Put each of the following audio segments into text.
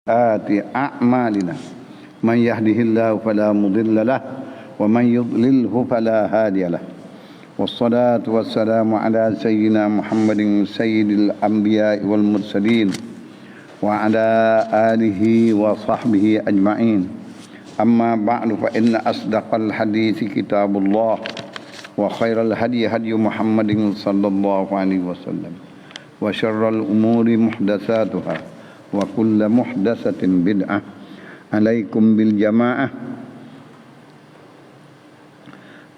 أعمالنا من يهده الله فلا مضل له ومن يضلله فلا هادي له والصلاة والسلام على سيدنا محمد سيد الأنبياء والمرسلين وعلى آله وصحبه أجمعين أما بعد فإن أصدق الحديث كتاب الله وخير الهدي هدي محمد صلى الله عليه وسلم وشر الأمور محدثاتها وكل محدثة بدعة عليكم بالجماعة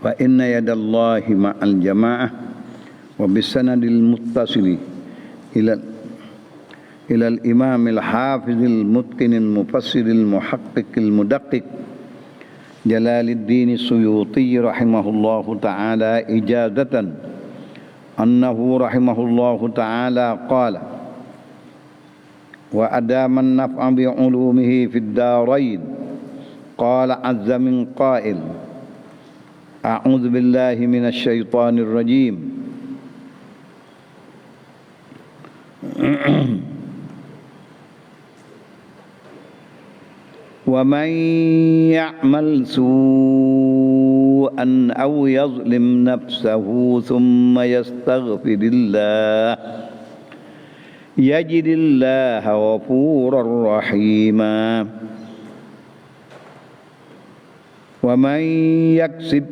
فإن يد الله مع الجماعة وبالسند المتصل إلى الإمام الحافظ المتقن المفسر المحقق المدقق جلال الدين السيوطي رحمه الله تعالى إجازة أنه رحمه الله تعالى قال وأدام النفع بعلومه في الدارين قال عز من قائل أعوذ بالله من الشيطان الرجيم ومن يعمل سوءا أو يظلم نفسه ثم يستغفر الله يجد الله غفورا رحيما ومن يكسب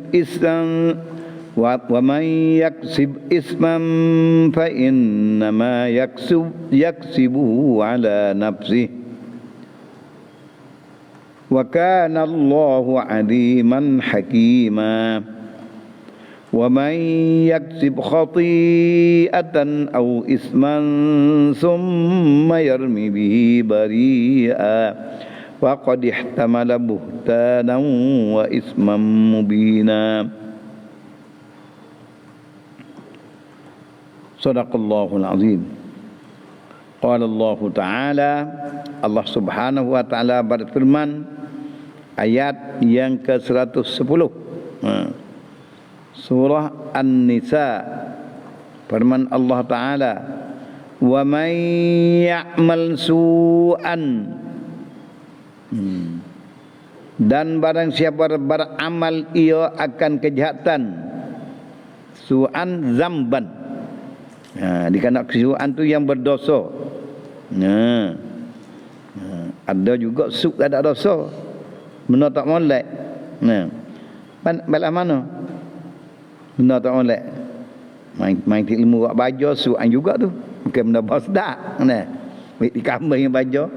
إثما فإنما يكسبه على نفسه وكان الله عليما حكيما ومن يكسب خطيئة أو إثما ثم يرمي به بريئا فقد احتمل بهتانا وإثما مبينا صدق الله العظيم قال الله تعالى Allah subhanahu wa ta'ala berfirman ayat yang ke-110 surah An-Nisa firman Allah Ta'ala wa man ya'mal su'an dan barang siapa beramal ia akan kejahatan su'an zamban dikanak su'an tu yang berdosa ada juga su' tak ada dosa benda tak molek bala mana benda tak molek main ilmu buat baju su'an juga tu bukan benda basdak nah di kamar yang baju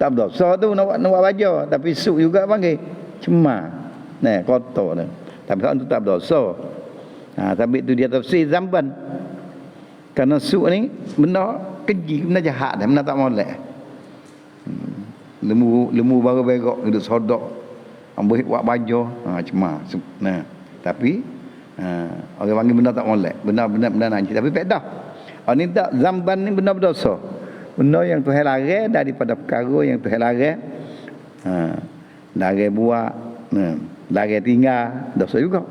tak berdosa tu nak buat baju tapi su' juga panggil cemar nah kotor tu tapi tu tak berdosa tapi tu dia tafsir zamban kerana su' ni benda keji benda jahat benda tak molek lembu baru berok hidup sodok ambil buat baju cemar nah tapi orang panggil benda tak molek benda nanti tapi pedah ni tak zamban ni benda berdosa benda yang Tuhan larang daripada perkara yang Tuhan larang larang buat larang tinggal dosa juga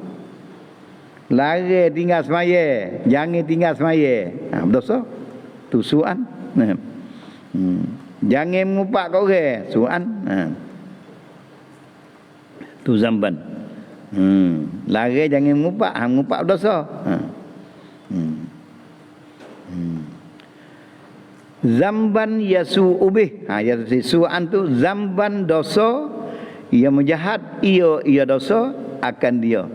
larang tinggal semaya jangan tinggal semaya berdosa tusuan jangan mengupak kau orang suan tu zamban lari jangan mengupak dosa zamban yasu'u bih suan tu zamban dosa ia menjahat ia dosa akan dia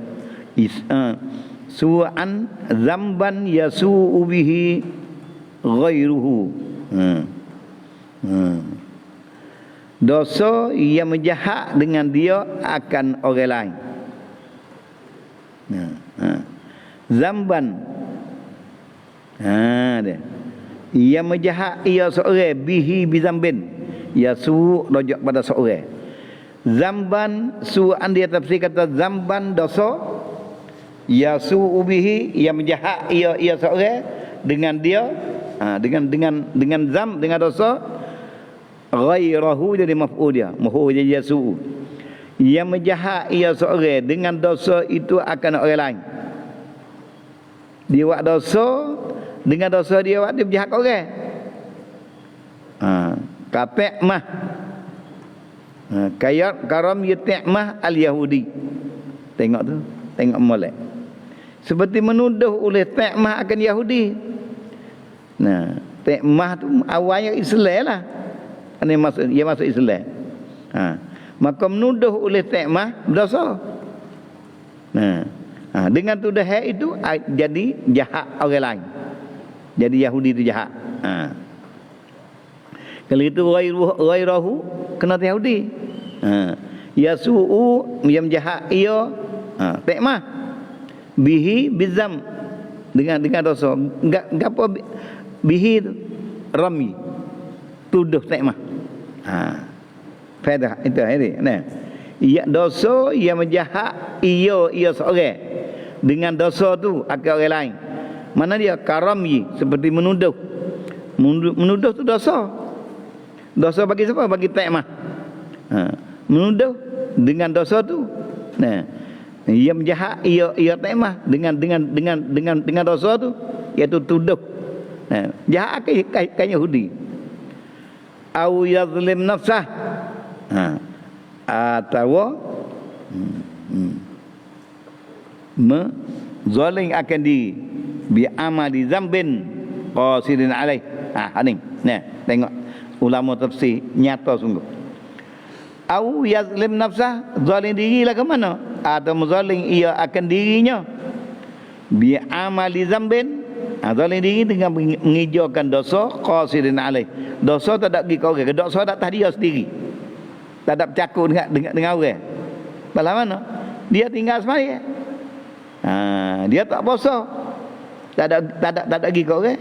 suan zamban yasu'u bihi ghairuhu dosa yang menjahat dengan dia akan orang lain zamban dia yang menjahat ia seorang bihi bizambin ya su rojak pada seorang zamban su'an dia tafsir kata zamban dosa ya su bihi yang menjahat ia seorang dengan dia dengan zam dengan dosa ghairahu jadi maf'ul dia muhu jadi yasu yang menjahat ia seorang dengan dosa itu akan orang lain dia buat dosa dengan dosa dia buat dia berjahat orang kapek mah Kayak karam yut'mah al-Yahudi. Tengok tu, tengok molek. Seperti menuduh oleh ta'mah akan Yahudi. Nah, ta'mah tu awalnya Islam lah. Dia masuk Islam. Maka menuduh oleh ta'mah berdosa. Dengan tuduhan itu jadi jahat orang lain. Jadi Yahudi itu jahat. Kalau itu ghairahu kena Yahudi. Yasu'u yang jahat ia ta'mah bihi bizam dengan dosa. Gapo bihi rami tuduh ta'mah. Faedah itu ini. Nah, ia dosa yang menjahat ia seorang dengan dosa tu akan orang lain. Mana dia karami seperti menuduh. Menuduh tu dosa. Dosa bagi siapa? Bagi ta'mah. Menuduh dengan dosa tu. Nah, ia menjahat ia ta'mah dengan dosa tu, iaitu tuduh. Nah, jahat kan Yahudi. Au yazlim nafsah. Atau zalim akan bi amali zambin qasidin alaih. Ni. Nah, tengok ulama tafsir nyata sungguh. Au yazlim nafsah, zalim diri lah ke mana? Atau zalim ia akan dirinya bi amali zambin. Zalim diri dengan mengijakan dosa qasidin alaih. Dosa tak ada pergi ke orang, dosa tak atas dia sendiri. Tak ada bercakap dengan orang. Balah mana? Dia tinggal semaya. Dia tak puasa. Tak ada pergi ke orang.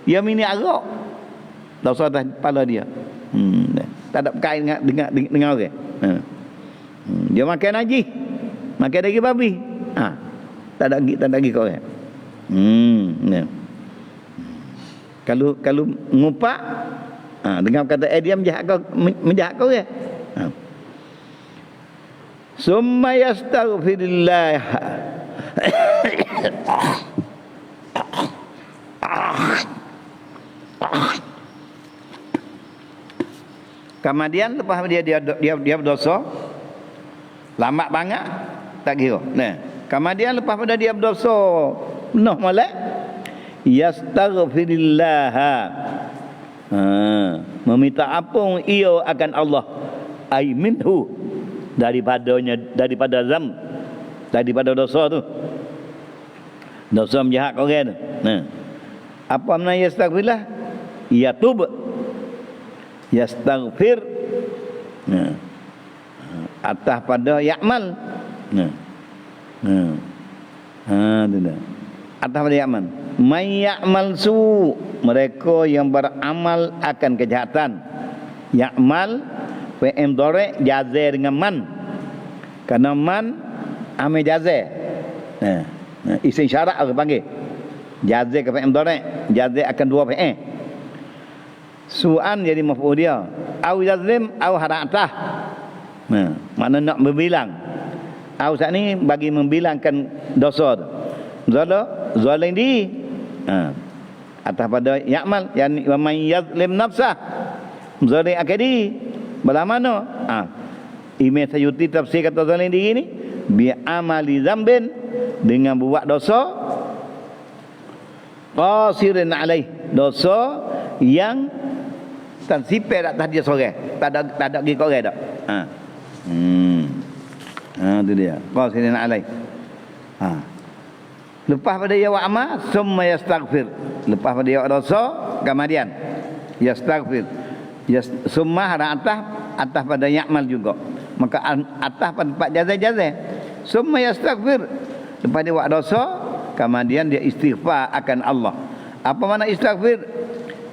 Dia minum arak. Dosa atas kepala dia. Tak ada berkait dengan orang. Dia makan haji. Makan daging babi. Tak ada pergi ke orang. Kalau ngupak dengan kata dia menjahat kau orang. Summa yastaghfirullah. Kemudian lepas dia berdosa, lambat banget tak kira. Nah, kemudian lepas pada dia berdosa penuh molek, yastaghfirullah. Meminta ampun ia akan Allah, ai minhu, daripada zam, daripada dosa tu, dosa menjahat orang tu. Apa makna yastaghfirullah? Yatub, yastaghfir atas pada ya'mal. Atas pada ya'mal. May ya'mal su, mereka yang beramal akan kejahatan. Ya'mal fi'il dhar'i jazai dengan man. Karena man amil jazai. Isim syarat aku panggil. Jazai ke fi'il dhar'i, jazai akan dua fi'il. Su'an jadi maf'ul dia. Au yazlim au haratah. Mana nak berbilang. Au saat ni bagi membilangkan dosa tu. Zalim diri. Atas pada ya'mal, yani wa man yazlim nafsah, zalim akan diri. Belah mana? Imam Sayuti tafsir kata zalim diri ni bi amali zambin, dengan buat dosa qasirin alaih, dosa yang tersipir atas dia seorang, tak ada pergi ke orang dak. Tu dia qasirin alaih. Lepas pada dia buat amal, summa yastaghfir. Lepas pada dia buat dosa, kemudian yastaghfir. Summa atas pada ya'mal juga. Maka atas pada tempat jazai. Summa yastaghfir. Lepas dia buat dosa, kemudian dia istighfar akan Allah. Apa makna istighfar?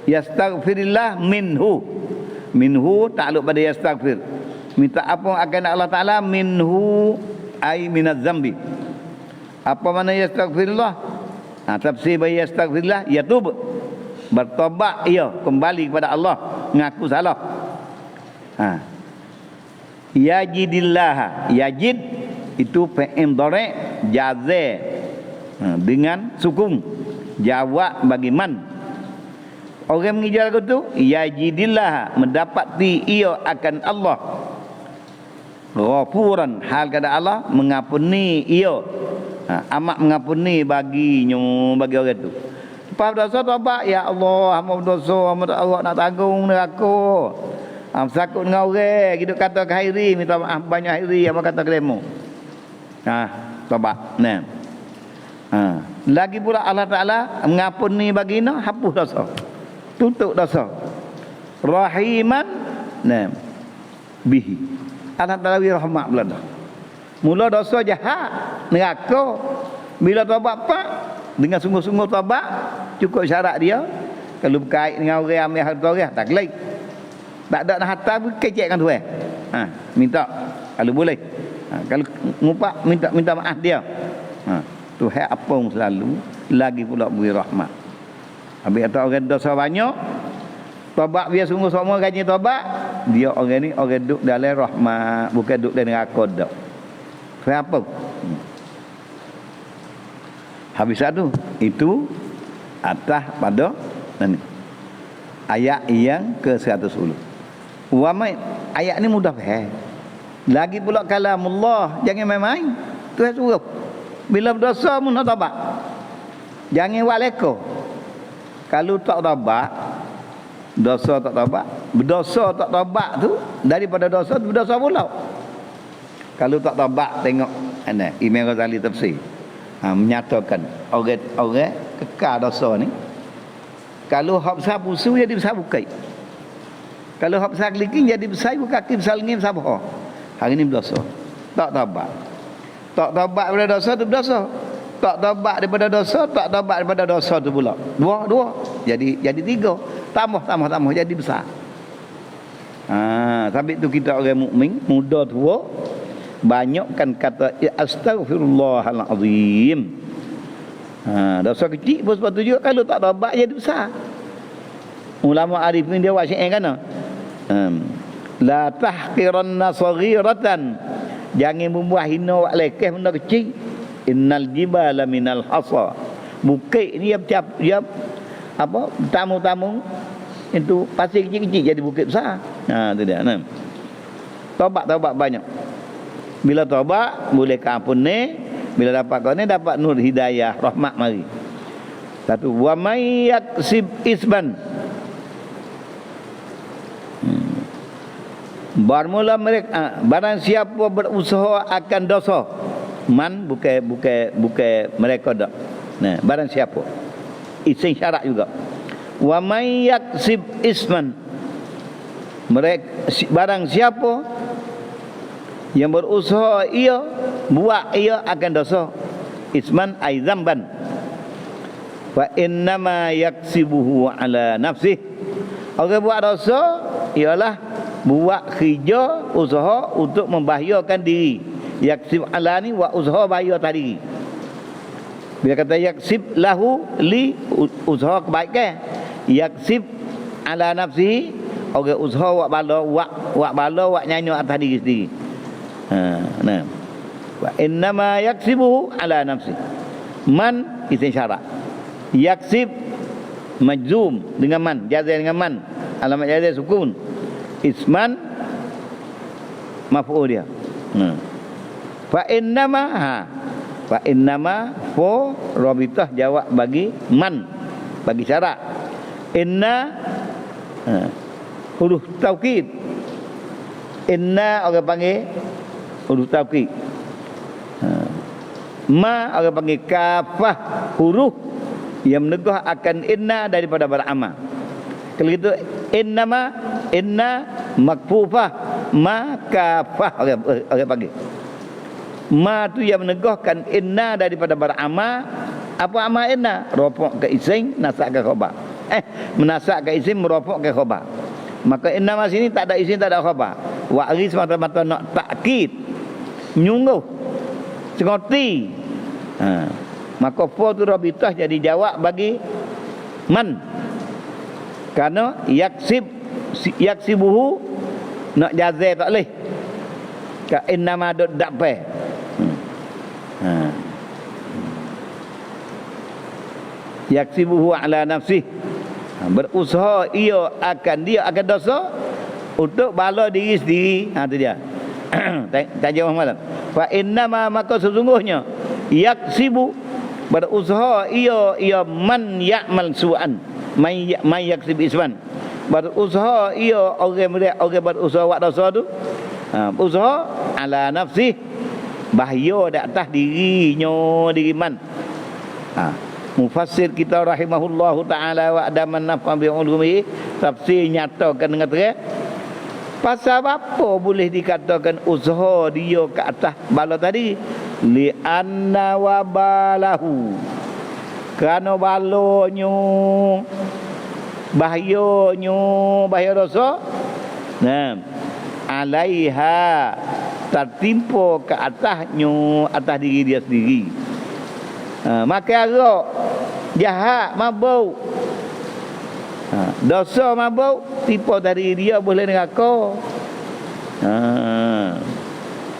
Yastaghfirillah minhu. Minhu takluk pada yastaghfir. Minta ampun akan Allah Ta'ala, minhu ay minaz zambi. Apa makna yastaghfirullah? Tafsir bagi yastaghfirullah, yatub, bertobat ia, kembali kepada Allah, ngaku salah. Yajidillah, yajid itu fi'il dhar'i jazai dengan sukun, jawab bagi man. Orang mengijar tu yajidillah, mendapati ia akan Allah. Ghafuran, hal kada Allah mengampuni ia. Amat mengampuni bagi orang tu. Lepas dosa taubat, ya Allah, hamba berdosa, hamba tak awak nak tanggung neraka. Sakut dengan orang, hidup kata khairi, minta maaf banyak khairi, apa kata kelemu. Taubat. Nah. Lagi pula Allah Taala mengampuni bagina, hapus dosa. Tutup dosa. Rahiman, nah. Bihi. Allah Taala wi rahmat pula dah. Mula dosa jahat, neraka. Bila taubat pak, dengan sungguh-sungguh taubat, cukup syarat dia. Kalau berkait dengan orang ambil harta orang, tak kelai. Tak ada nak harta pun kecekkan tuan. Minta kalau boleh. Kalau ngupak minta maaf dia. Tuhan apung selalu, lagi pula beri rahmat. Habis kata orang dosa banyak, taubat biar sungguh semua gaji taubat, dia orang ni orang duduk dalam rahmat, bukan duduk dalam neraka dak. Kenapa? Habis satu itu atas pada ayat yang ke-110. Ayat ni mudah faham. Lagi pula kalamullah, jangan main-main. Tuhan suruh bila berdosa mun nak taubat. Jangan buat leko. Kalau tak taubat, dosa tak taubat, berdosa tak taubat tu daripada dosa tu berdosa pula. Kalau tak taubat, tengok Imam Ghazali tafsir. Menyatakan orang kekal dosa ni. Kalau hak besar pusu jadi besar bukai. Kalau hak besar keliking jadi besar kaki besar lengim sabah. Hari ni berdosa. Tak taubat. Tak taubat daripada dosa tu berdosa. Tak taubat daripada dosa, tak taubat daripada dosa tu pula. Dua. Jadi tiga. Tambah jadi besar. Sampai tu kita orang mukmin, muda tua, banyakkan kata astaghfirullahalazim. Dosa kecil pun sebab tu juga kalau tak taubat jadi besar. Ulama arifin dia buat syair kan? La tahqiranna saghiratan, jangan membuat hina wak lekeh benda kecil. Innal jibala minal hasa, bukit ni dia apa tamu-tamu itu pasir kecil-kecil jadi bukit besar. Tu dia. Taubat banyak. Bila taubat boleh ampun ni, bila dapat kau ni dapat nur hidayah rahmat mari. Satu, wa may yaksib isban, bermula mereka barang siapa berusaha akan dosa, man bukan mereka dak. Barang siapa isim syarat juga. Wa may yaksib isman, mereka barang siapa yang berusaha buat ia akan dosa, isman ay zamban, fa innama yaksibuhu ala nafsih. Orang buat dosa ialah buat kerja usaha untuk membahayakan diri. Yaksib ala ni buat usaha bahaya atas diri. Bila kata yaksib lahu li usaha kebaikan, yaksib ala nafsi orang usaha buat bala buat nyanyi atas diri sendiri. Wa innama yaksibuhu ala nafsi. Man isim syarat. Yaksib majzum dengan man, jazai dengan man, alamat jazai sukun. Isman maf'ul dia. Fa innama fa rabitah jawab bagi man, bagi syarat. Inna huruf taukid. Inna orang panggil huruf taukid. Ma orang panggil kafah, huruf yang menegah akan inna daripada beramal. Kalau gitu inna makfufah, ma kafah orang panggil. Ma tu yang menegahkan inna daripada beramal. Apa amal inna? Rafaq ke isim, nasab ke khabar. Menasab ke isim, merafaq ke khabar. Maka inna mas ini tak ada isim, tak ada khabar. Wa'ri semata-mata nak takkid, menyungguh, sengoti. Maka fa tu rabitah jadi jawab bagi man. Karena yaksibuhu nak jazai tak boleh. Ka innama dak pe. Yaksibuhu ala nafsih, berusaha dia akan dosa untuk bala diri sendiri. Tu dia. Tajam malam. Fa innama maka sesungguhnya yaksibu berusaha ia man ya'mal su'an man yaksib isman berusaha ia orang berusaha buat dosa tu usaha ala nafsi bahaya di atas diri man. Mufassir kita rahimahullahu taala wa adaman nafa bi ulumi tafsir nyatakan dengan terang pasal apa boleh dikatakan usaha dia ke atas bala tadi li anna wa balahu kerana balonyo bahaya dosa alaiha tertimpa ke atasnya atas diri dia sendiri. Makan arak jahat mabuk dosa mabuk tipu dari dia boleh neraka.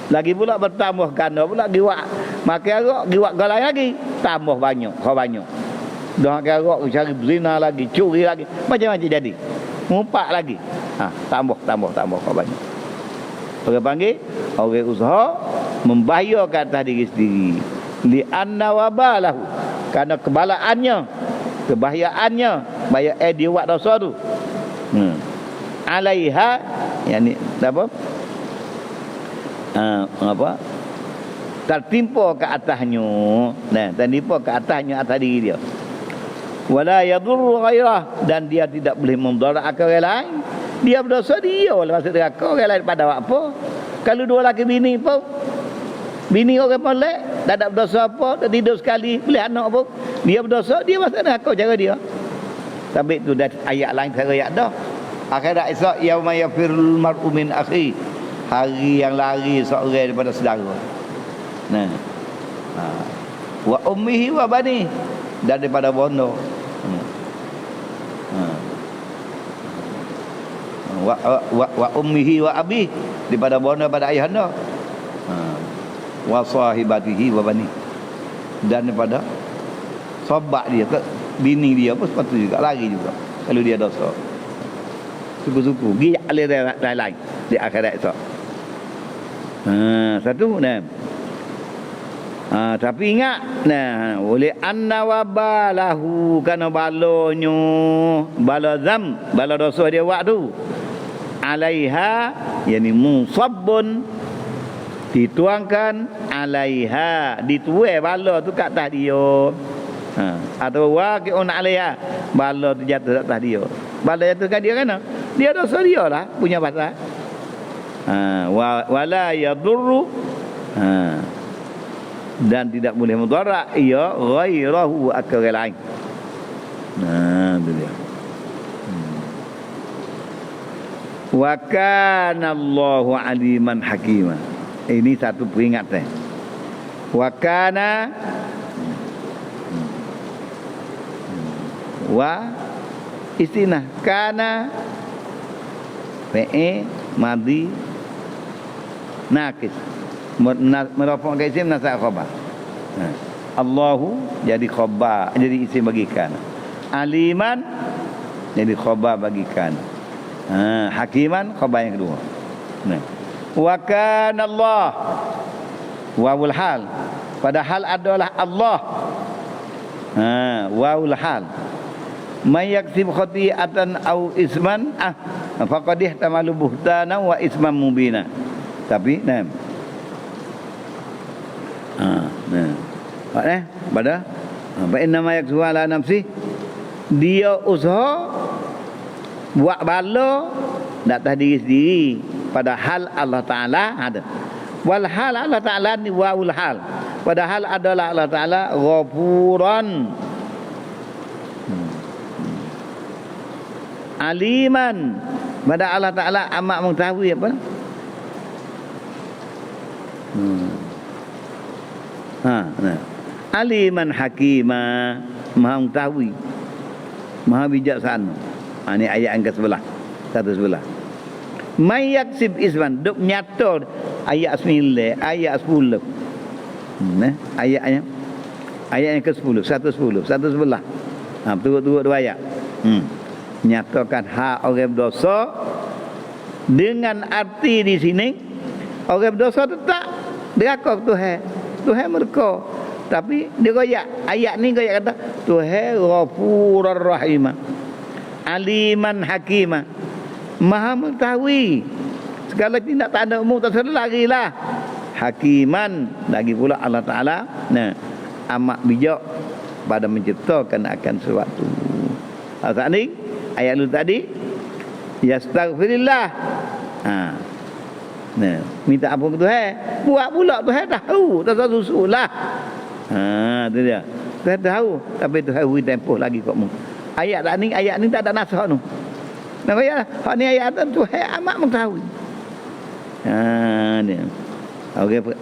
Lagi pula bertambah ganda pula giwak makan arak giwak galai lagi tambah banyak dah makan arak cari zina lagi curi lagi macam-macam jadi ngumpat lagi tambah kau banyak. Orang panggil orang usaha membahayakan atas diri sendiri li anna wabalahu kerana kebahayaannya bahaya dia buat dosa tu alaiha yakni tertimpa ke atasnya tertimpa ke atasnya atas diri dia wala yadurru ghairah dan dia tidak boleh memudaratkan orang lain. Dia berdosa dia lah masuk neraka, orang lain pada apa. Kalau dua laki bini pun bini orang molek tak ada berdosa apa, tak tidur sekali boleh anak pun dia berdosa, dia masuk neraka cara dia. Tapi itu dah ayat lain cara ayat dah. Akhirat esok yauma yafirul mar'u min akhi, hari yang lari seorang daripada saudara. Wa ummihi wa bani, dan daripada bondo. Wa ummihi wa abi, daripada bondo pada ayahanda. Wa sahibatihi wa bani, dan daripada sahabat dia ke bini dia pun sepatutnya juga lari juga kalau dia dosa. Suku-suku gi lain di akhirat esok. Satu tapi ingat oleh anna wabalahu kana balonyo balazam bala dosa dia buat tu alaiha yani musabbun dituangkan alaiha dituai bala tu kat atas dia atau waqi'un alaiha bala tu jatuh atas dia bala jatuh kat dia kan dia dosa dia lah punya pasal wala yadurru dan tidak boleh mudarat ia ghairahu akal lain. Itu dia. Wa kana Allahu aliman hakima. Ini satu peringatan. Wa kana wa istinah kana fi'il madhi nakis merafa ke isim nasab khabar. Allahu jadi khabar, jadi isim bagikan. Aliman jadi khabar bagikan. Hakiman khabar yang kedua. Wa kana Allah wawul hal, padahal adalah Allah. Wawul hal. May yaksib khati'atan au isman faqad ihtamalu buhtana wa isman mubina. Tapi pada apa nama yaksu ala nafsi, dia usaha buat bala atas diri sendiri, padahal Allah Taala ada. Walhal Allah Taala ni waul hal, padahal adalah Allah Taala ghafuran aliman, pada Allah Taala amat mengetahui apa. Aliman hakima, maha mengetahui, maha bijaksana. Ini ayat yang ke-11, 111. May yaksib isman, duk nyata ayat 9, ayat 10. Ayatnya ayat yang ke-10, 110, 111. Turut-turut dua ayat. Nyatakan hak orang berdosa dengan arti di sini Orang berdosa tu tak deraka ke Tuhan. Tuhan murka. Tapi dia goyak. Ayat ni goyak kata Tuhan Ghafurur Rahim. Aliman Hakimah. Maha mengetahui segala tindak tandukmu, tak salah larilah. Hakiman, lagi pula Allah Ta'ala amat bijak pada menciptakan akan sesuatu. Saat ni ayat lu tadi yastaghfirillah. Minta ampun ke Tuhan. Buat pula Tuhan tahu, tak usah susulah. Tu dia. Tuhan tahu, tapi Tuhan beri tempoh lagi kat mu. Ayat ni tak ada nasah tu. Namanya hak ni ayat tu Tuhan amat mengetahui. Dia.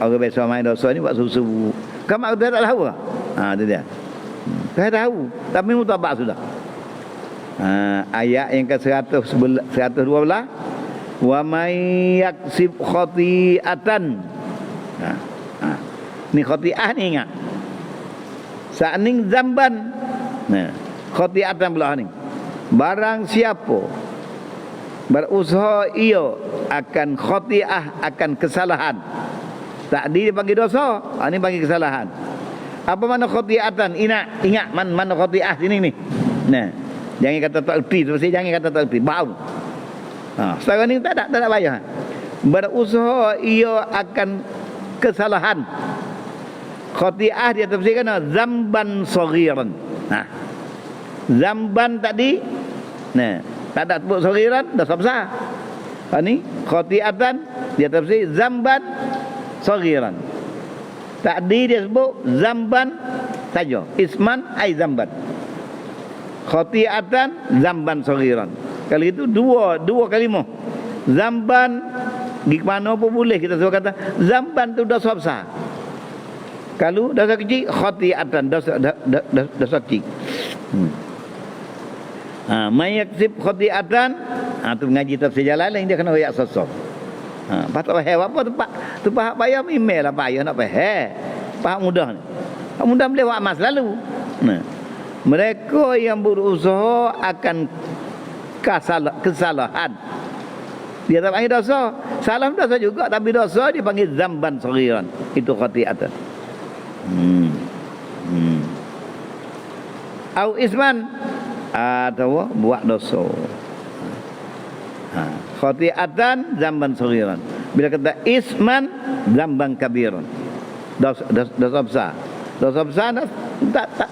Orang biasa main dosa ni buat susu. Kamu Tuhan tak tahu ke? Tu dia. Tuhan tahu, tapi mutabak sudah. Ayat yang ke-112, wa may yaksib khati'atan. Ni khati'ah ni ingat. Sa'ning zamban. Khati'atan belah ni. Barang siapa berusaha ia akan khati'ah, akan kesalahan. Tadi dia panggil dosa, ni panggil kesalahan. Apa makna khati'atan? Ingat mana khati'ah sini ni. Jangan kata tak erti, jangan kata tak erti. Bau. Sekarang ni tak ada payah. Berusaha ia akan kesalahan. Khati'ah dia tafsirkan zamban saghiran. Zamban tadi tak ada sebut saghiran, dah besar. Ni khati'atan dia tafsir zamban saghiran. Tadi dia sebut zamban saja. Isman ai zamban. Khati'atan zamban saghiran. Kalau itu dua kalimah. Zamban di mana pun boleh kita sebut kata zamban tu dosa besar. Kalau dosa kecil khati'atan dosa kecil. Mayaksib khati'atan tu mengaji tafsir Jalalain dia kena royak sosok. Patut faham apa tu pak payah email lah payah nak faham. Pak mudah ni. Pak mudah boleh buat amal selalu. Mereka yang berusaha akan kesalahan. Dia tak panggil dosa. Salah dosa juga, tapi dosa dia panggil zamban saghiran. Itu khati'atan. Au isman atau buat dosa. Khati'atan zamban saghiran. Bila kata isman zamban kabiran. Dosa besar. Dosa besar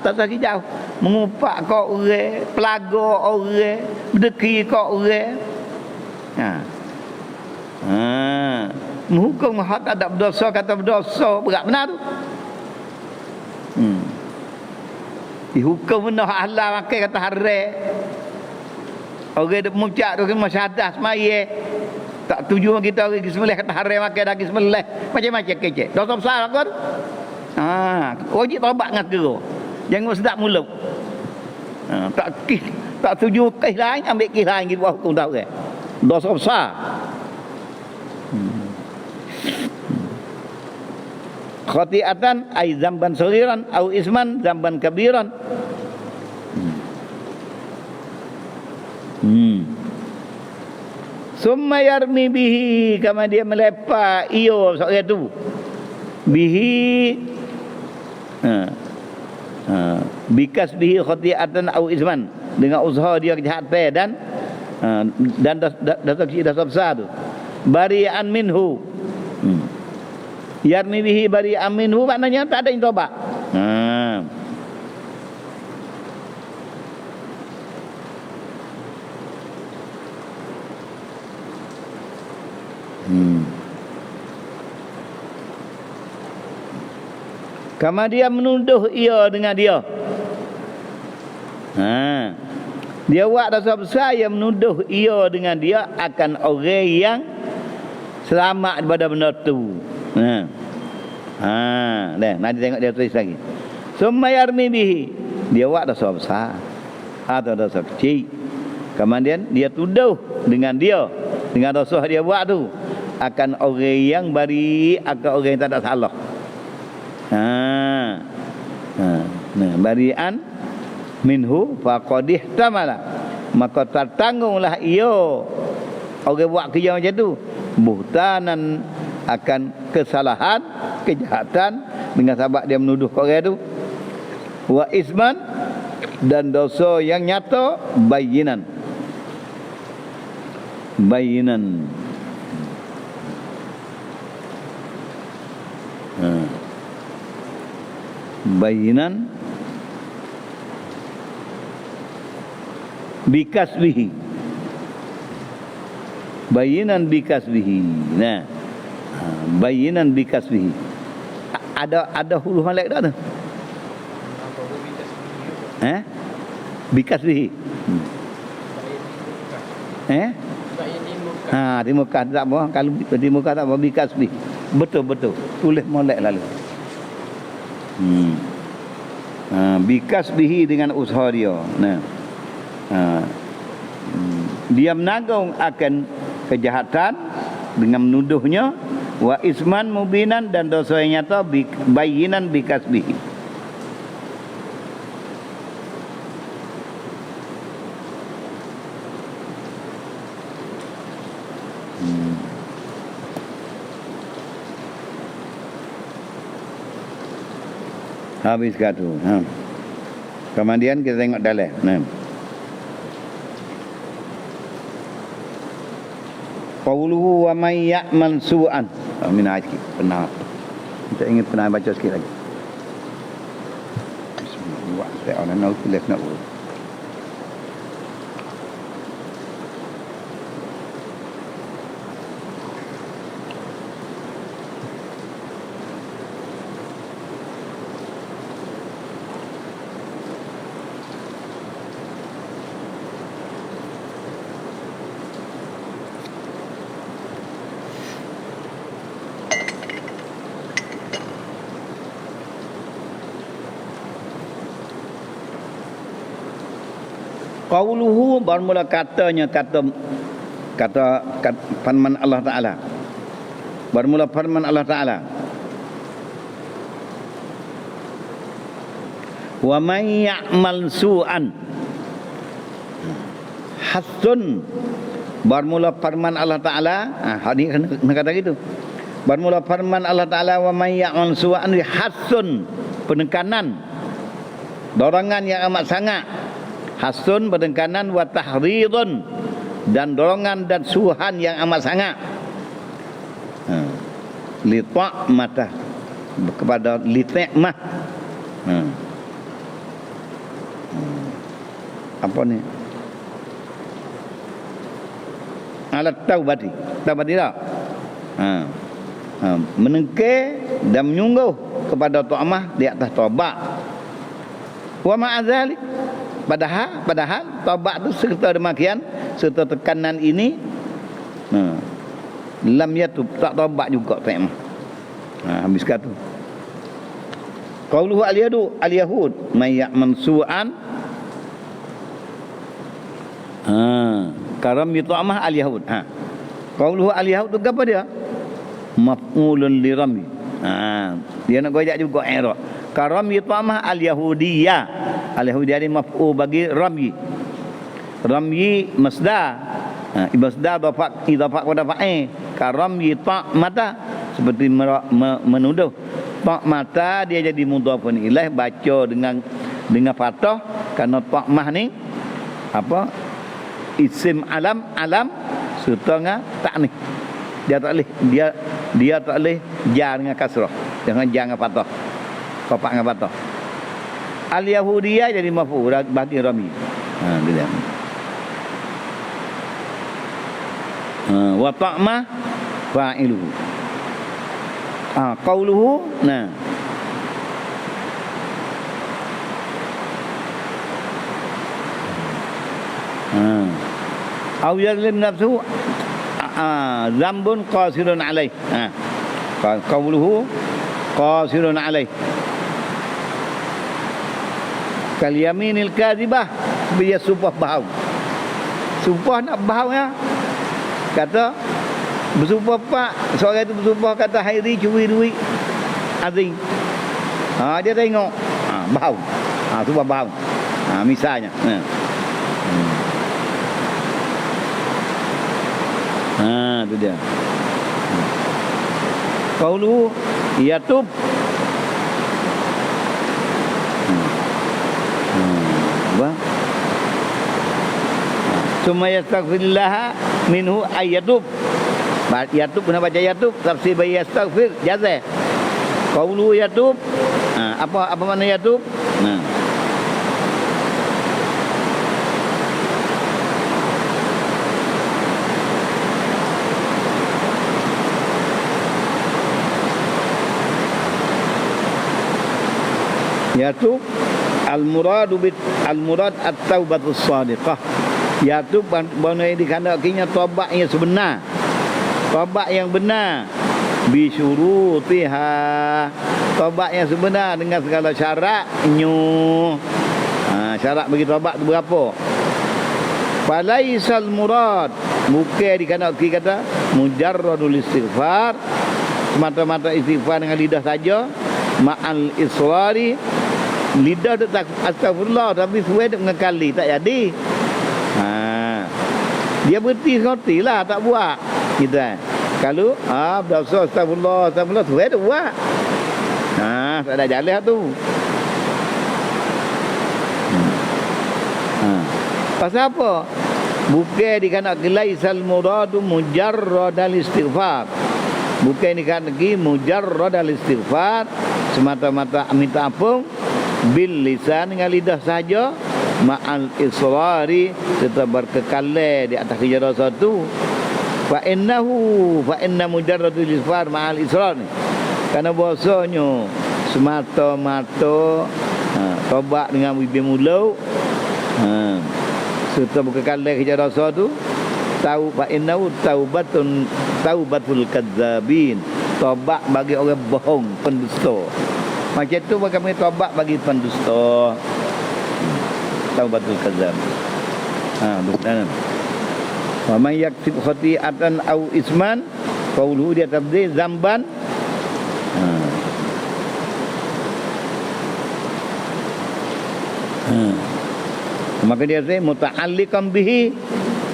tak lagi jauh. Mengupak kau orang, pelaga orang, berdeki kau orang. Menghukum hak tak ada berdosa, kata berdosa berat benar tu. Dihukum benda hak halal makan kata haram. Orang duk muncak tu kena syahadah semaya. Tak tuju kita orang sembelih kata haram makan daging sembelih. Macam-macam kecek. Dosa besar kan? Wajib taubat dengan kira. Jangan sedap mulut. Tak tuju kes lain, ambil kes lain gitu hukum tahu ke. Dosa besar. Khati'atan ay zamban saghiran au isman zamban kabiran. Summa yarmi bihi, kama dia melepak iyo seorang tu bihi bikas bihi khati'atan au isman, dengan usaha dia kejahatan dan dosa besar tu bari'an minhu. Yarmi bihi bari'an minhu maknanya tak ada yang tobat. Kama dia menuduh ia dengan dia. Dia buat dosa besar, yang menuduh ia dengan dia akan orang yang selamat daripada benda tu. Nanti tengok dia tulis lagi. Summa yarmi bihi, dia buat dosa besar atau dosa kecil. Kemudian dia tuduh dengan dia, dengan dosa dia buat tu, akan orang yang bari, akan orang yang tak ada salah. Bari'an minhu faqad ihtamala, maka tertanggunglah ia orang buat kerja macam tu buhtanan akan kesalahan, kejahatan dengan sebab dia menuduh orang itu. Wa isman, dan dosa yang nyata, bayinan. Bayinan. Bayinan bikasbihi. Bayinan bikasbihi. Nah, bayinan bikasbihi. Ada huruf malak dah tu. Bikasbihi. Di muka tak apa. Kalau di muka tak apa, bikasbihi. Betul-betul. Tulis molek lalu. Bikasbihi dengan usaha dia. Nah. Dia menanggung akan kejahatan dengan menuduhnya, wa isman mubinan, dan dosa yang nyata, bayinan bikasbihi. Habis kata. Kemudian kita tengok dalam. Qauluhu wa may ya'mal su'an. Min ayat sikit. Pernah. Kita ingin pernah baca sikit lagi. Bismillah. Saya orang nak tulis nak urut. Qauluhu, bermula katanya, kata firman Allah Ta'ala. Bermula firman Allah Ta'ala. Wa may ya'mal su'an. Hasun. Bermula firman Allah Ta'ala. Ini kena kata gitu. Bermula firman Allah Ta'ala, wa may ya'mal su'an, hasun, penekanan, dorongan yang amat sangat. Hasun, penekanan, wa tahridun, dan dorongan dan suhan yang amat sangat. Li ta'mata, kepada li ta'mah. Apa ni? Alat taubati. Taubati tak? Menengkir dan menyungguh kepada ta'mah di atas taubat. Wa ma'adzalik, Padahal taubat tu serta demikian, serta tekanan ini, lam yatub, tak taubat juga ta'mah. Habis kata. Qauluhu al-yahud may ya'mal su'an. Karam ta'mah al-yahud. Qauluhu al-yahud tu apa dia? Maf'ulun li rami. Dia nak gojak juga i'rab. Karam ta'mah al-yahudiyah. Al-yahudiyah ni maf'ul bagi ramyi. Ramyi masdar. Masdar idafah kepada fa'il. Karamyi ta'mata, seperti menuduh. Ta'mata dia jadi mudhafun ilaih, baca dengan fathah, kerana ta'mah ni apa? Isim alam serta dengan ta'nih. Dia tak boleh jar dengan kasrah, jangan jar dengan fathah, kopak dengan fathah. Al-Yahudiyah jadi maf'ul bagi rami. Dia. Wa ta'ma fa'iluhu. Qauluhu, nah. Au yazlim nafsu zambun qasirun alaih. Qauluhu qasirun alaih. Kal yaminil kadhibah, dia sumpah bahau. Sumpah nak bahau ya. Kata bersumpah pak, seorang itu bersumpah kata Hairi curi duit Azim. Dia tengok bahau. Sumpah bahau. Misalnya. Itu dia. qaulu yatub. Apa? Summa yastaghfirullah minhu ayyatub. Yatub kena baca yatub, tafsir bayi yastaghfir jazah. Qaulu yatub. Apa makna yatub? Yatub al-murad at-taubatus shadiqah. Yatub bana dikandaknya taubat yang sebenar. Taubat yang benar bi syurutiha. Taubat yang sebenar dengan segala syaratnya. Syarat bagi taubat tu berapa? Falaisal murad, bukan dikandaki kata mujarradul istighfar, semata-mata istighfar dengan lidah saja, ma'al israri, lidah tu tak astagfirullah tapi suai duk ngekali tak jadi. Dia berhenti lah tak buat gitu kan. Kalau berdosa astagfirullah suai duk buat. Tak ada jalan tu. Pasal apa? Bukan dikanak laisal muradu mujarradal istighfar. Bukan dikandaki mujarradal istighfar, semata-mata minta ampun bil lisan dengan lidah saja, ma'al israri, serta berkekalan di atas kerja dosa tu. Fa inna mujarradul istighfar ma'al israr ni. Karena bahasanya semata-mata tobat dengan bibir mulut, serta berkekalan kerja dosa tu, tahu fa innahu taubatul kadzabin, tobat bagi orang bohong, pendusta. Macam tu bagaimana tobat bagi pendusta. Taubatul kadzab. Betul. Wa man yaktib khati'atan aw isman, qauluhu dia tabdil zamban. Maka dia say muta'alliqan bihi,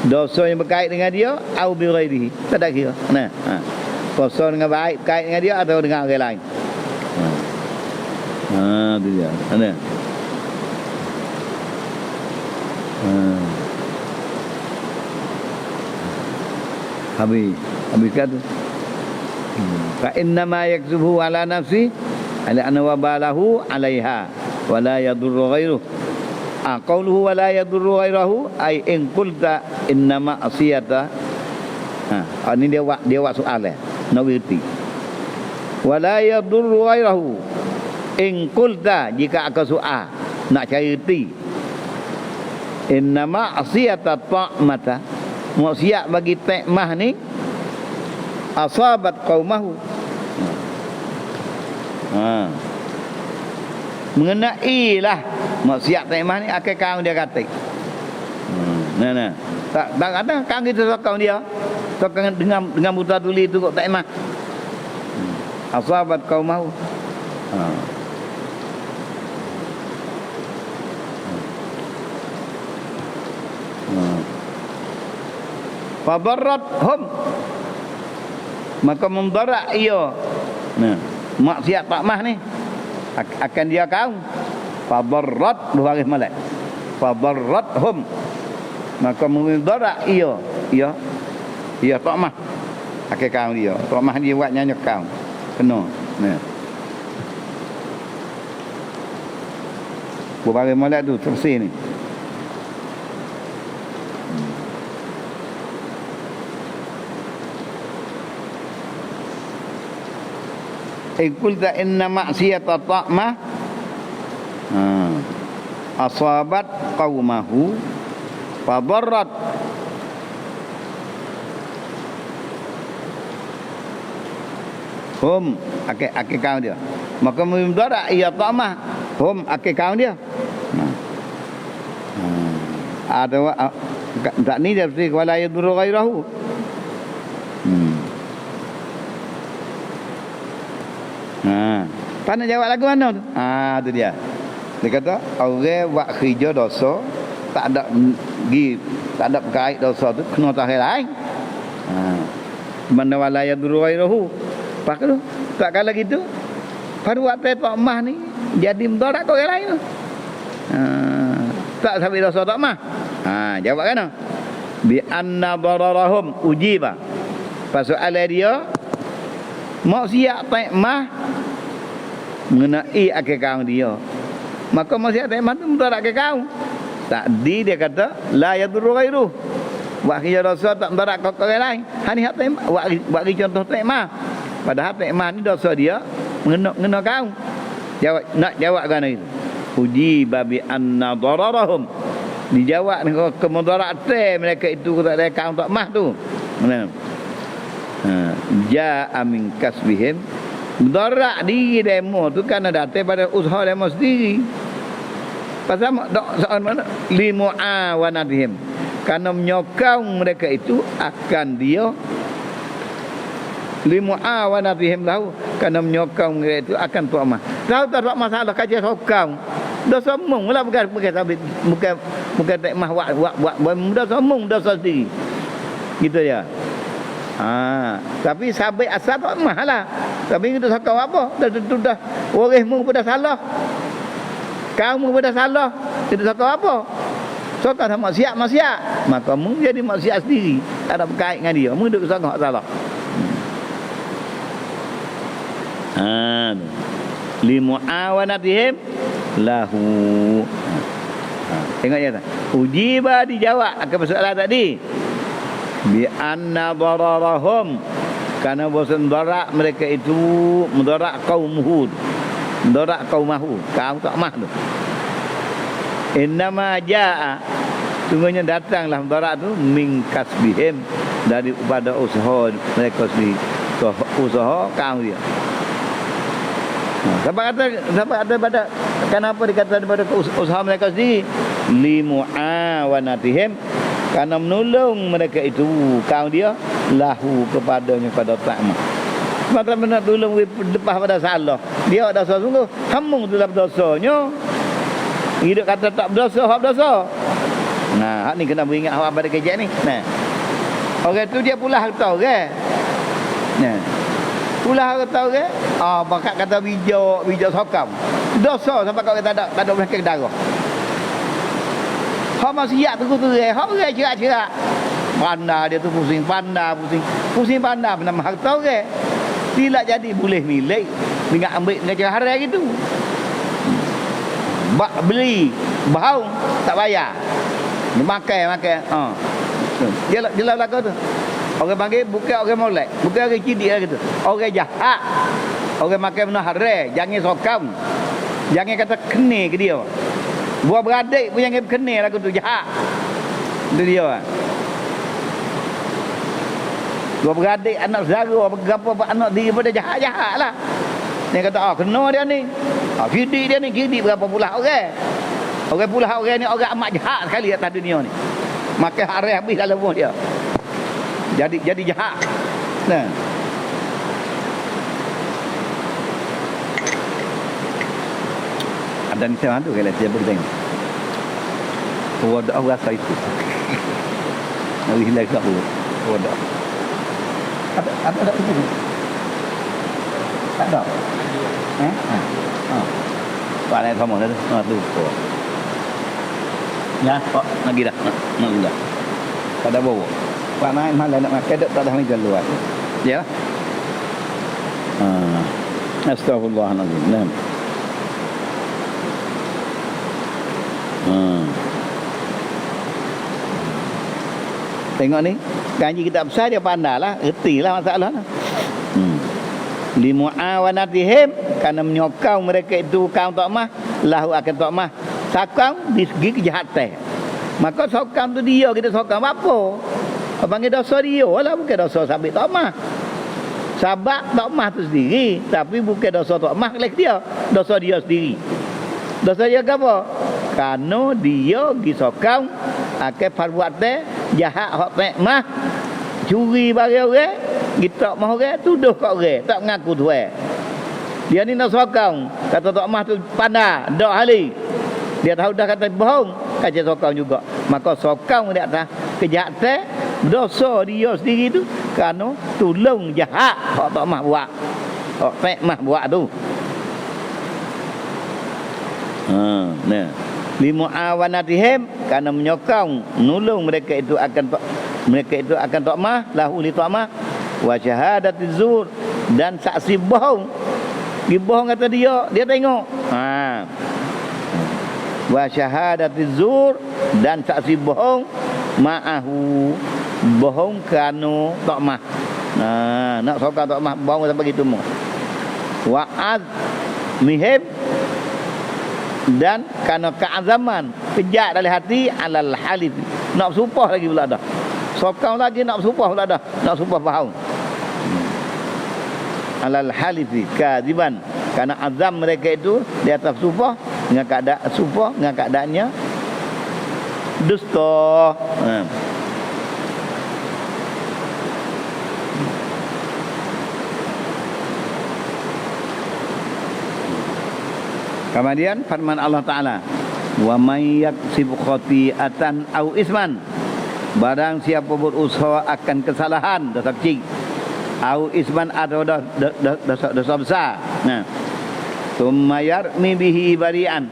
dosa yang berkait dengan dia, au bi ghairihi, tak ada kira. Dosa dengan baik berkait dengan dia atau dengan orang lain. Itu dia. Ada. Habis kata fa inna ma yakzubu ala nafsi ala anna wabalahu alaiha wa la yadurru ghairuhu. Qauluhu wa la yadurru ghairahu ay in qulta inna ma asiyata. Ini dia buat soal nak berhenti. Wa la yadurru ghairahu in qulta, jika akan soal nak cari erti. Inna ma asiyata ta'mata, maksiat bagi ta'mah ni asabat qaumahu, mengenailah maksiat ta'mah ni akan kaum dia kata. Tak ada kaum kita sokong dia. Sokong dengan buta tuli tu kok ta'mah. Asabat qaumahu. Fadarrat hum, maka memdarat ia maksiat ta'mah ni akan dia kaum. Fadarrat berbaris malak. Fadarrat hum, maka memdarat ia ta'mah akan kaum dia. Ta'mah dia buat nyanyi kaum kena. Berbaris malak tu tersih ni. Qulta inna ma'siyata ta'mah asabat qaumahu fadarrat hum, akik kaum dia, maka mudarat ia ta'mah hum, akik kaum dia. Ada tak ni dia berarti wala yadurru ghairahu. Tak nak jawab lagu mana tu? Tu dia. Dia kata orang buat kerja dosa, tak ada berkait dosa tu kena tahir lain. Mana wala yadurru ghairahu, Pak tu tak kala gitu. Pada waktu Tok Mah ni jadi mudarat ke orang lain tu. Tak sampai dosa Tok Mah. Jawab kan? Bi anna dararahum ujiba. Soalan dia maksiat Tok Mah mengenai akal kaum dia. Maka maksiat Tok Mah tu mudarat ke kaum. Tadi dia kata la yadurru ghairu. Buat kerja dosa tak mudarat ke orang lain. Hani hak Tok Mah buat contoh Tok Mah. Padahal Tok Mah ni dosa dia mengena kau. Nak jawab kan itu. Uji babi anna dararahum. Dijawab dengan kemudaratan mereka itu kepada kaum Tok Mah tu. Mana? Ja'a min kasbihim. Mudarat diri demo tu kan datang pada usaha demo sendiri. Pasal soal mana? Limu'awanatihim. Karena menyokong mereka itu akan dia limu'awanatihim lahu, kerana menyokong mereka itu akan Tok Mah. Tahu tak Tok Mah salah kaji sokong. Dosa mung lah bukan sabit, bukan Tok Mah buat dosa mung, dosa sendiri. Gitu ya. Tapi sabit asal Tok Mah lah. Tapi kita sokong apa? Dah orangmu pun dah salah. Kamu pun dah salah. Kita sokong apa? Sokong sama maksiat. Maka mung jadi maksiat sendiri. Tak ada berkait dengan dia. Mung duk sokong salah. Limu'awanatihim lahu. Tengok ya tak? Ujiba dijawab akan persoalan tadi. Bi anna dararahum, karena bosan darat mereka itu mudarat kaum Hud, mudarat kaum Hud, kaum Tok Mah tu. Innama jaa, sungguhnya datanglah mudarat tu min kasbihim, daripada usaha mereka sendiri, usaha kaum dia. Siapa kata pada kenapa dikata daripada usaha mereka sendiri? Limu'awanatihim, karena menolong mereka itu kaum dia lahu kepadanya pada Tok Mah. Maka benar tolong lepas pada salah. Dia ada dosa sungguh, hamung tu dalam dosanya. Hidup kata tak berdosa, hak berdosa. Hak ni kena beringat hak pada kejap ni. Orang tu dia pula tahu ke? Pula tahu ke? Bakat kata bijak sokam. Dosa sampai kau tak ada belakang darah. Hak maksiat tu hak orang cerak-cerak. Pandai dia tu pusing pandai. Pernah mahal tahu ke? Tidak jadi boleh milik dengan ambil dengan cara haram gitu. Beli bau tak bayar. Makan. Dia lagu tu. Orang panggil bukan orang molek, bukan orang cidik lah gitu. Orang jahat. Orang makan benda haram, jangan sokam. Jangan kata kena ke dia. Buat beradik pun jangan kena lagu tu, jahat. Itu dia. Buat beradik anak saudara, apa anak diri pada jahat-jahat lah. Dia kata, kena dia ni. Cidik dia ni, cidik berapa pula orang. Orang pula orang ni orang amat jahat sekali atas dunia ni. Makan haram habis dalam rumah dia. Jadi jahat. Ada ni saya tu kalau dia bertengok. Wadah rasa itu. Nabi hilang tak boleh. Wadah. Ada itu. Tak ada. Pak ni sama dah tu. Ya, Pak lagi dah. Nak dah. Tak ada bawa. Pak naik malah nak makan tak ada meja luar. Ya. Astagfirullahalazim. Tengok ni, kanji kita besar dia pandailah, ertilah masalah. Limu'awanatihim, kerana menyokong mereka itu kaum Tok Mah, lahu akan Tok Mah. Sokong di segi kejahatan. Maka sokong tu dia, kita sokong apa? Panggil dosa dia lah, bukan dosa sabit Tok Mah. Sabak Tok Mah tu sendiri, tapi bukan dosa Tok Mah oleh dia, dosa dia sendiri. Dosa dia apa? Kerana dia disokong akan perbuatan jahat hak Tok Mah, curi barang orang, kita mah orang tuduh kat orang, tak mengaku tuan. Dia ni nak sokong, kata Tok Mah tu pandai, dak hali. Dia tahu dah kata bohong, kata sokong juga. Maka sokong dia atas kejahatan, dosa dia sendiri tu kerana tolong jahat hak tak mah buat. Hak tak mah buat tu. Nah. Limuawanatihim, kerana menyokong nolong mereka itu akan takmah lahu li takmah wa syahadatiz zur, dan saksi bohong. Dia bohong kata dia tengok. Wa syahadatiz zur, dan saksi bohong ma'ahu, bohong kerana takmah. Nak sokong takmah bohong sampai gitu mu. Wa azmihim, dan kerana keazaman kejak dalam hati alal halif, nak bersumpah lagi pula dah, sokong lagi nak bersumpah pula dah, nak sumpah faham alal halifi kadziban, kerana azam mereka itu di atas sumpah dengan keadaan sumpah dengan keadaannya dusta. Kemudian firman Allah Ta'ala, wa may yaksib khati'atan au isman, barang siapa berusaha akan kesalahan, dosa kecil, au isman atau dosa besar, thumma yarmi bihi bari'an,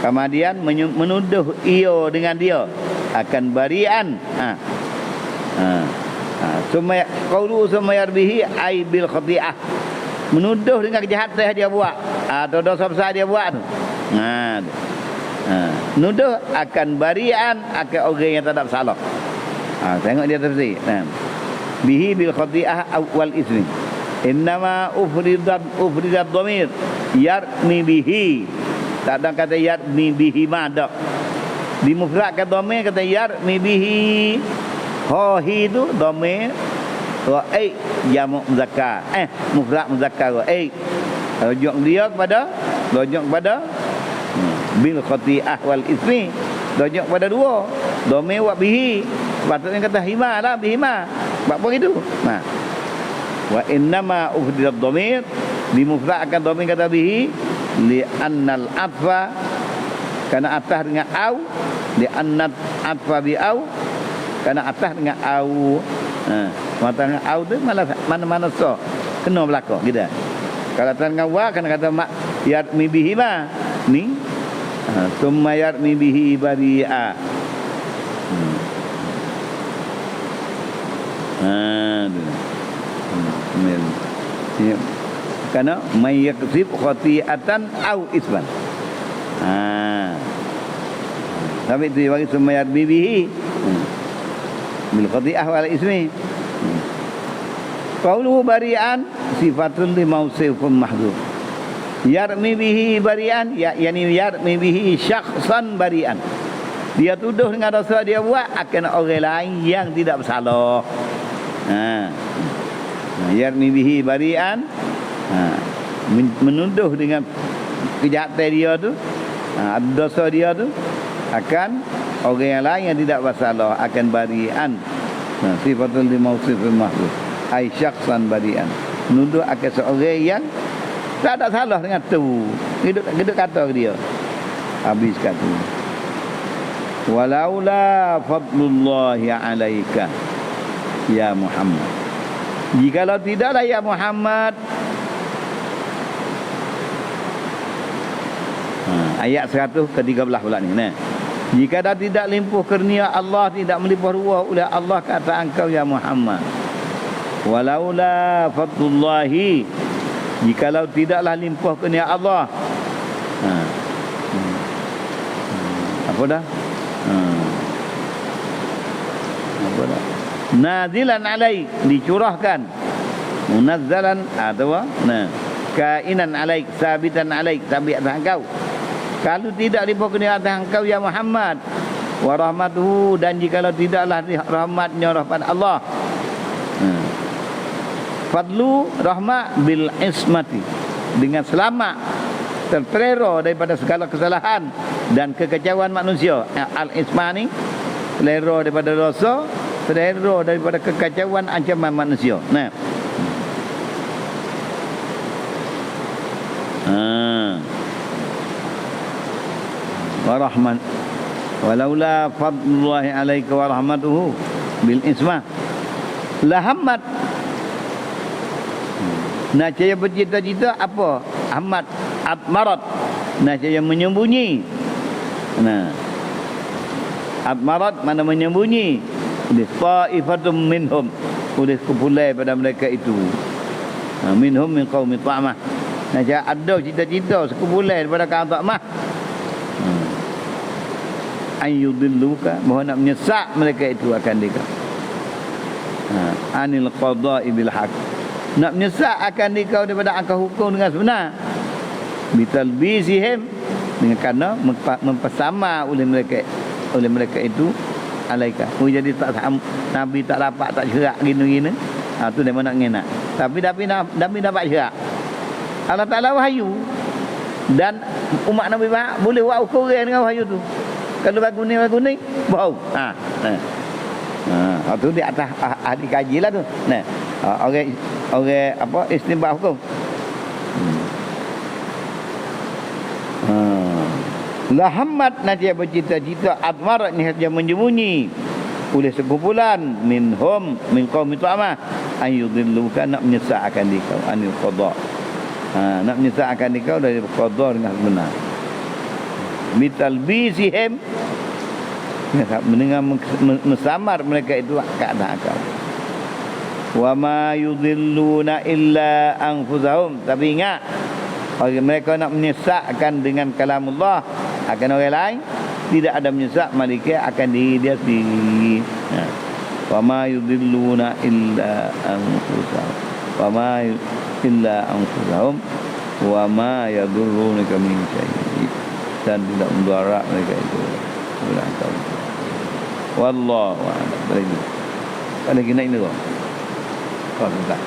kemudian menuduh ia dengan dia akan bari'an, thumma yarbihi ay bil khati'ah, menuduh dengan kejahatan dia buat atau dosa besar dia buat tu. Nuduh akan barian akan orang yang tak ada bersalah. Tengok dia tafsir. Bihi bil khati'ah awal ismi. Innama ufridat dhamir yarmi bihi. Tak ada kata yarmi bihi madak. Dimufradkan dhamir kata yarmi bihi. Hi tu dhamir wa jamak muzakkar. Mufrad muzakkar wa rujuk dia kepada bil khati'ah wal ismi, rujuk kepada dua, dhamir wa bihi, sepatutnya kata hima lah, bihima, buat apa gitu. Wa innama ufridat dhamir, dimufradkan dhamir kata bihi li annal atfa, kerana atas dengan au, li annat atfa bi au, kerana atas dengan au. Mata dengan au tu mana-mana so kena berlaku gitu. Kalau dengan wa kena kata mak yarmi bihi ma ni, summa yarmi bihi bari'a. Karena may yaksib khati'atan au isman. Tapi itu bagi summa yarmi bihi bil khati'ah wal ismi. Qauluhu bari'an sifatun li mausifun mahdhuf. Yarmi bihi bari'an, yani yarmi bihi syakhsan bari'an. Dia tuduh dengan dosa dia buat akan orang lain yang tidak bersalah. Yarmi bihi bari'an, menuduh dengan kejahatan dia tu, dosa dia tu akan orang yang lain yang tidak bersalah, akan bari'an. Sifatul li mausifun mahdhuf, ai syakhsan bari'an, menuduh akan seorang yang tak ada salah dengan tu. Hidup kata dia. Habis kata. Walaula fadlullahi alaika ya Muhammad. Jikalau tidaklah ya Muhammad. Ayat 113 pula ni. Jika dah tidak limpah kurnia Allah, tidak melimpah ruah oleh Allah kata engkau ya Muhammad. Walaula fadlullahi, jikalau tidaklah limpah kurnia Allah. Apa dah? Apa dah? Nazilan alaik, dicurahkan. Munazzalan atau kainan alaik, sabitan alaik, sabit atas engkau. Kalau tidak limpah kurnia atas engkau ya Muhammad, wa rahmatuhu, dan jikalau tidaklah rahmatnya rahmat Allah. Fadlu rahmat bil ismati, dengan selamat, terpelihara daripada segala kesalahan dan kekacauan manusia. Al ismani, pelihara daripada dosa, pelihara daripada kekacauan ancaman manusia. Wa rahmat walaula fadlullahi alaika wa rahmatuhu bil ismah lahammat Nah, cahaya bercita-cita apa? Ahmad Atmarat. Nah, cahaya menyembunyi. Nah, Atmarat mana menyembunyi. Oleh ta'ifatum minhum, oleh kumpulan pada mereka itu. Minhum min qaumi Ta'mah. Nah, ada cita-cita sekumpulan daripada kaum Ta'mah. Ayyudilluka, bahawa nak menyesak mereka itu akan dikau. Anil qada'i bil haq, nak menyesak akan dikau daripada angka hukum dengan sebenar. Bitalbisihim, dengan kerana mempersama oleh mereka itu alaika. Jadi tak Nabi tak dapat tak cerak gini-gini. Tu dia nak ngenak. Tapi Nabi dapat cerak. Allah Ta'ala wahyu, dan umat Nabi boleh buat ukuran dengan wahyu tu. Kalau bagus ni bau. Tu di atas ahli kaji lah tu. Nah, orang apa istinbat hukum. Lahammat nanti bercita-cita admarat ni saja menyembunyi oleh sekumpulan minhum min qaumi Ta'mah ayyudilluka, nak menyesatkan dikau anil qada. Nak menyesatkan dikau dari qada dengan benar. Bitalbisihim, dengan mesamar mereka itu keadaan kau. Wa ma yudhilluna illa anfusahum. Tapi ingat, orang mereka nak menyesatkan dengan kalamullah akan orang lain, tidak ada menyesak, malaikat akan diri dia sendiri. Wa ma yudhilluna illa anfusahum wa ma illa anfusahum wa ma yadurrunaka min syai', dan tidak mudarat mereka itu. Wallahu a'lam. Lagi. Ada kena ini tu. Kau tak.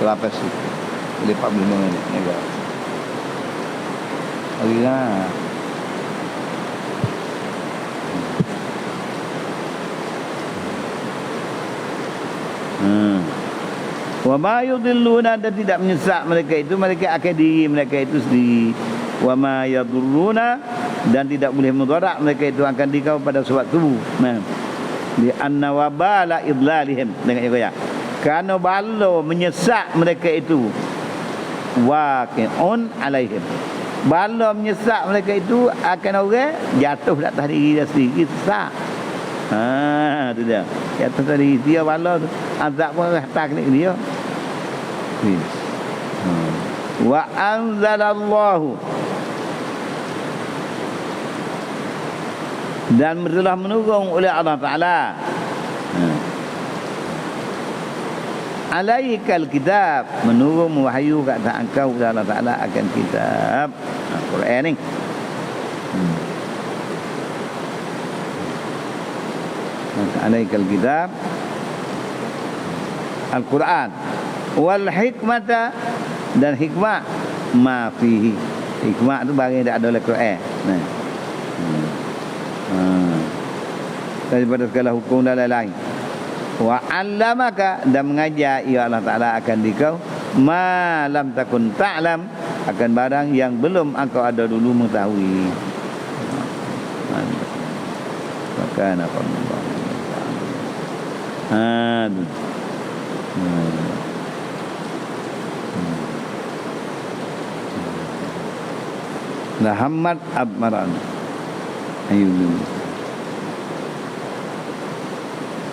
Kelapa sih. Lepas belum ni. Enggak. Ayolah. Wa ma yudilluna, dan tidak menyesak mereka itu, mereka akan diri mereka itu sendiri. Wa ma yadurruna, dan tidak boleh mudarat mereka itu akan dikau pada suatu. Nah, di anna wabala idlalihim, dengan ayat, kerana bala menyesak mereka itu waqi'un alaihim, bala menyesak mereka itu akan orang jatuh di atas diri dia sendiri, sesak. Tu dia. Jatuh tadi dia bala tu. Azab pun atas ni dia. Wa anzalallahu, dan telah menurun oleh Allah Ta'ala alaikal kitab, menurun wahyu kat engkau Allah Ta'ala akan kitab Al-Quran ni. Alaikal kitab Al-Quran wal hikmata, dan hikmah ma fihi, hikmah tu barang yang ada dalam Quran. Daripada segala hukum dan lain-lain. Wa 'allamaka, dan mengajar ia Allah Ta'ala akan dikau ma lam takun ta'lam, akan barang yang belum engkau ada dulu mengetahui. Maka apa Muhammad Abmaran ayyuhu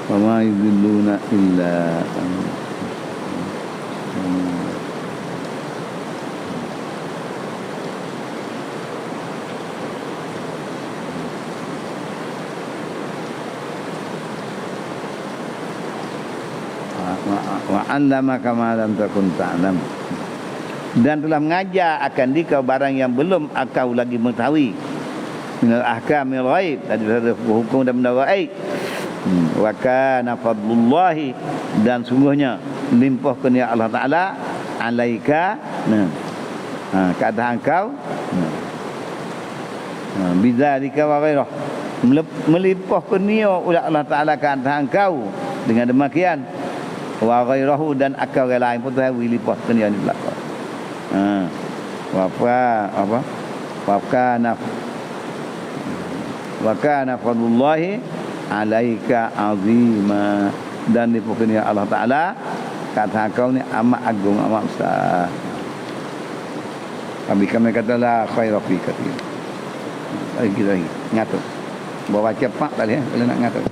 wa ma yudilluna illa wa 'allamaka ma lam takun ta'lam, dan telah mengajar akan dikau barang yang belum engkau lagi mengetahui minal ahkamil ghaib, dari hukum dan benda gaib. Wa kana fadlullahi, dan sungguhnya limpah kurnia Allah Ta'ala alaika, ke atas engkau, bidzalika wa ghairah, melimpah kurnia oleh Allah Ta'ala ke atas engkau dengan demikian, wa ghairahu, dan akal orang lain pun tahu limpah kurnia ni belaka. Wa kana fadlullahi alaika azima, dan dipukulnya Allah Ta'ala kata kau ni amat agung, amat besar. Kami kata la khaira fi kathir. Lagi ngatur. Bawa cepat tadi kalau nak ngatur.